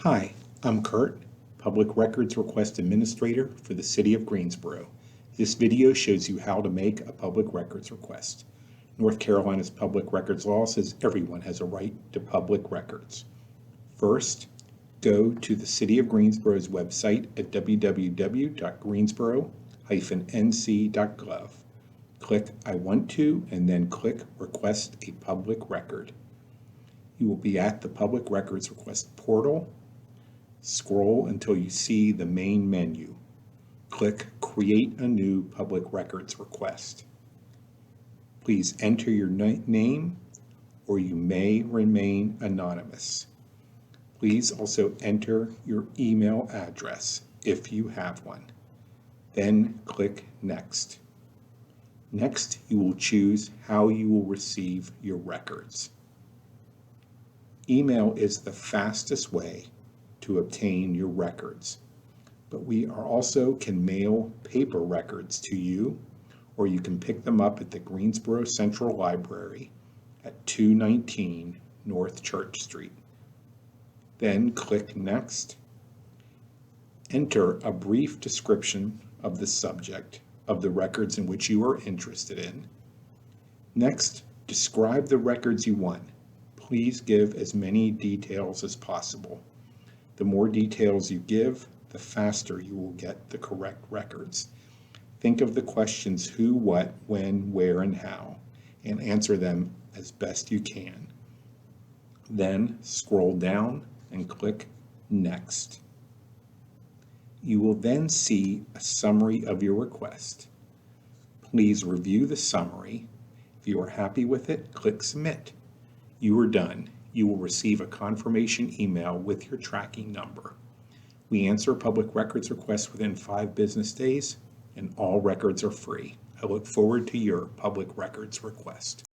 Hi, I'm Kurt, Public Records Request Administrator for the City of Greensboro. This video shows you how to make a public records request. North Carolina's public records law says everyone has a right to public records. First, go to the City of Greensboro's website at www.greensboro-nc.gov. Click I want to and then click Request a Public Record. You will be at the Public Records Request portal. Scroll until you see the main menu. Click Create a New Public Records Request. Please enter your name or you may remain anonymous. Please also enter your email address if you have one. Then click Next. Next, you will choose how you will receive your records. Email is the fastest way to obtain your records, but we also can mail paper records to you, or you can pick them up at the Greensboro Central Library at 219 North Church Street. Then click Next. Enter a brief description of the subject of the records in which you are interested in. Next, describe the records you want. Please give as many details as possible. The more details you give, the faster you will get the correct records. Think of the questions who, what, when, where, and how, and answer them as best you can. Then scroll down and click Next. You will then see a summary of your request. Please review the summary. If you are happy with it, click Submit. You are done. You will receive a confirmation email with your tracking number. We answer public records requests within 5 business days, and all records are free. I look forward to your public records request.